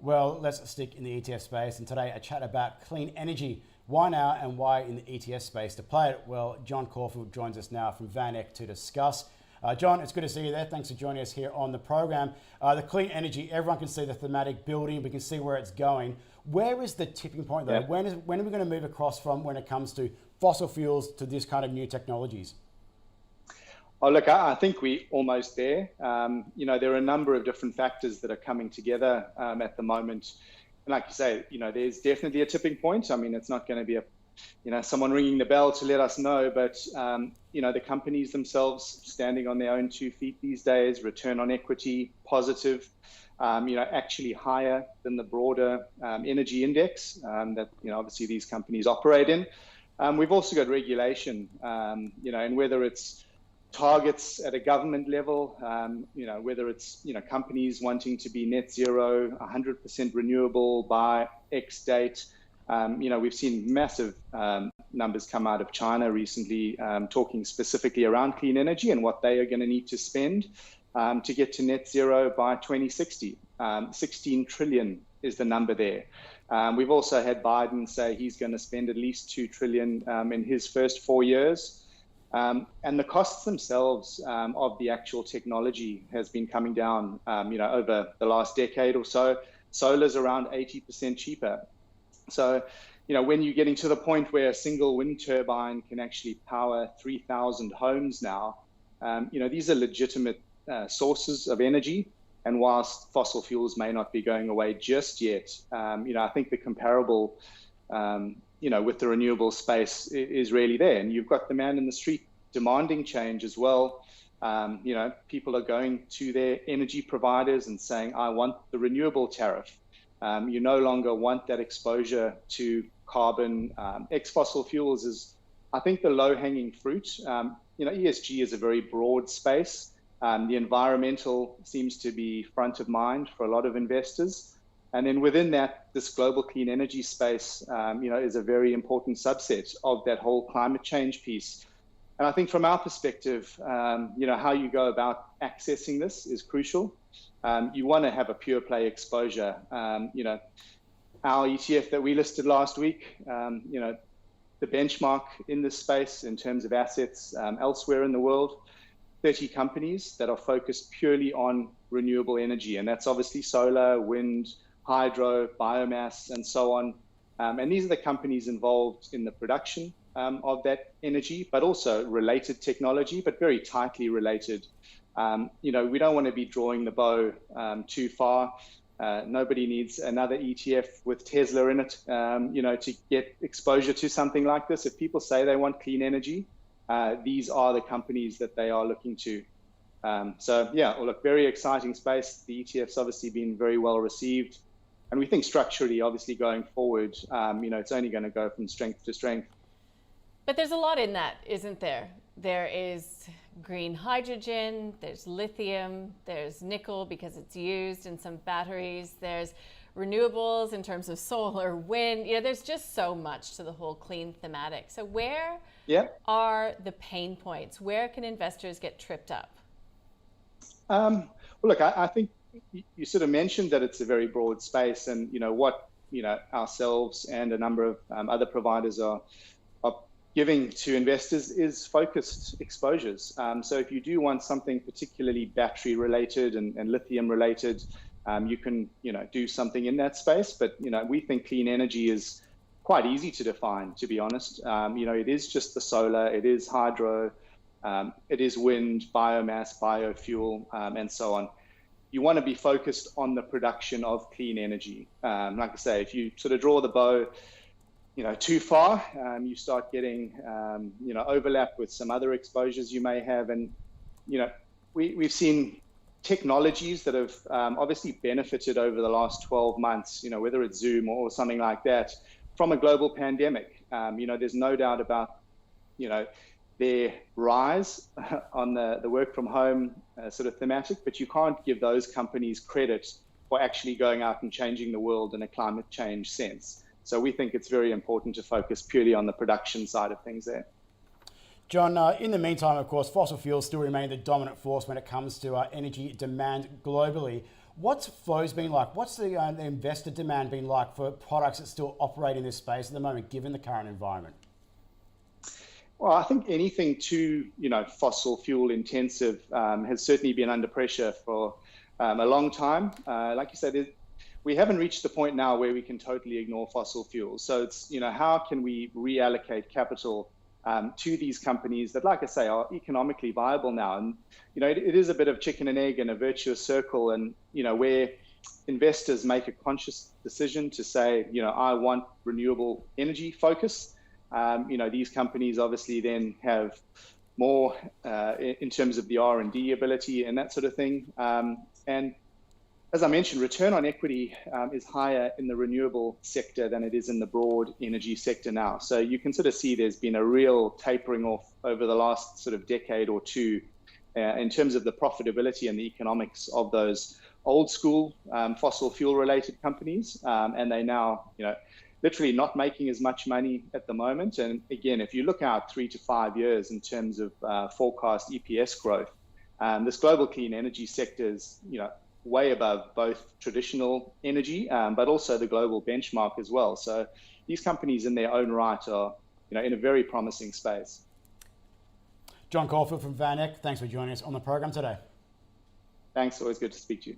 Well, let's stick in the ETF space, and today a chat about clean energy. Why now and why in the ETF space to play it? Well, John Caulfield joins us now from Van Eck to discuss. John, it's good to see you there. Thanks for joining us here on the program. The clean energy, everyone can see the thematic building. We can see where it's going. Where is the tipping point, though? Yeah. When are we going to move across from when it comes to fossil fuels to this kind of new technologies? Oh, look, I think we're almost there. There are a number of different factors that are coming together at the moment. And like you say, there's definitely a tipping point. I mean, it's not going to be someone ringing the bell to let us know, but, the companies themselves standing on their own 2 feet these days, return on equity, positive, actually higher than the broader energy index that, obviously these companies operate in. We've also got regulation, and whether it's targets at a government level, whether it's, companies wanting to be net zero, 100% renewable by X date. We've seen massive numbers come out of China recently, talking specifically around clean energy and what they are going to need to spend to get to net zero by 2060. 16 trillion is the number there. We've also had Biden say he's going to spend at least 2 trillion in his first 4 years. And the costs themselves of the actual technology has been coming down, over the last decade or so. Solar's around 80% cheaper. So, when you're getting to the point where a single wind turbine can actually power 3,000 homes now, these are legitimate sources of energy. And whilst fossil fuels may not be going away just yet, I think the comparable with the renewable space is really there. And you've got the man in the street demanding change as well. People are going to their energy providers and saying, I want the renewable tariff. You no longer want that exposure to carbon. Ex-fossil fuels is, I think, the low-hanging fruit. ESG is a very broad space. The environmental seems to be front of mind for a lot of investors. And then within that, this global clean energy space, is a very important subset of that whole climate change piece. And I think from our perspective, how you go about accessing this is crucial. You want to have a pure play exposure. Our ETF that we listed last week, the benchmark in this space in terms of assets elsewhere in the world, 30 companies that are focused purely on renewable energy. And that's obviously solar, wind, hydro, biomass, and so on. And these are the companies involved in the production of that energy, but also related technology, but very tightly related. We don't want to be drawing the bow too far. Nobody needs another ETF with Tesla in it, to get exposure to something like this. If people say they want clean energy, these are the companies that they are looking to. Very exciting space. The ETF's obviously been very well received. And we think structurally, obviously going forward, it's only going to go from strength to strength. But there's a lot in that, isn't there? There is green hydrogen, there's lithium, there's nickel because it's used in some batteries, there's renewables in terms of solar, wind. There's just so much to the whole clean thematic. So where are the pain points? Where can investors get tripped up? I think you sort of mentioned that it's a very broad space, and what ourselves and a number of other providers are giving to investors is focused exposures. So if you do want something particularly battery related and lithium related, you can do something in that space. But we think clean energy is quite easy to define, to be honest. It is just the solar, it is hydro, it is wind, biomass, biofuel, and so on. You want to be focused on the production of clean energy. Like I say, if you sort of draw the bow, too far, you start getting, overlap with some other exposures you may have. And, we've seen technologies that have obviously benefited over the last 12 months, whether it's Zoom or something like that, from a global pandemic. There's no doubt about, their rise on the work from home sort of thematic, but you can't give those companies credit for actually going out and changing the world in a climate change sense. So we think it's very important to focus purely on the production side of things there. John, in the meantime, of course, fossil fuels still remain the dominant force when it comes to energy demand globally. What's flows been like? What's the investor demand been like for products that still operate in this space at the moment, given the current environment? Well, I think anything too, fossil fuel intensive has certainly been under pressure for a long time. Like you said, we haven't reached the point now where we can totally ignore fossil fuels. So it's, how can we reallocate capital to these companies that, like I say, are economically viable now? And, it is a bit of chicken and egg and a virtuous circle. And, where investors make a conscious decision to say, I want renewable energy focus. These companies obviously then have more in terms of the R&D ability and that sort of thing. And as I mentioned, return on equity is higher in the renewable sector than it is in the broad energy sector now. So you can sort of see there's been a real tapering off over the last sort of decade or two in terms of the profitability and the economics of those old school fossil fuel related companies. And they now, literally not making as much money at the moment. And again, if you look out 3 to 5 years in terms of forecast EPS growth, this global clean energy sector is, way above both traditional energy, but also the global benchmark as well. So these companies in their own right are, in a very promising space. John Caulfield from VanEck, thanks for joining us on the program today. Thanks, always good to speak to you.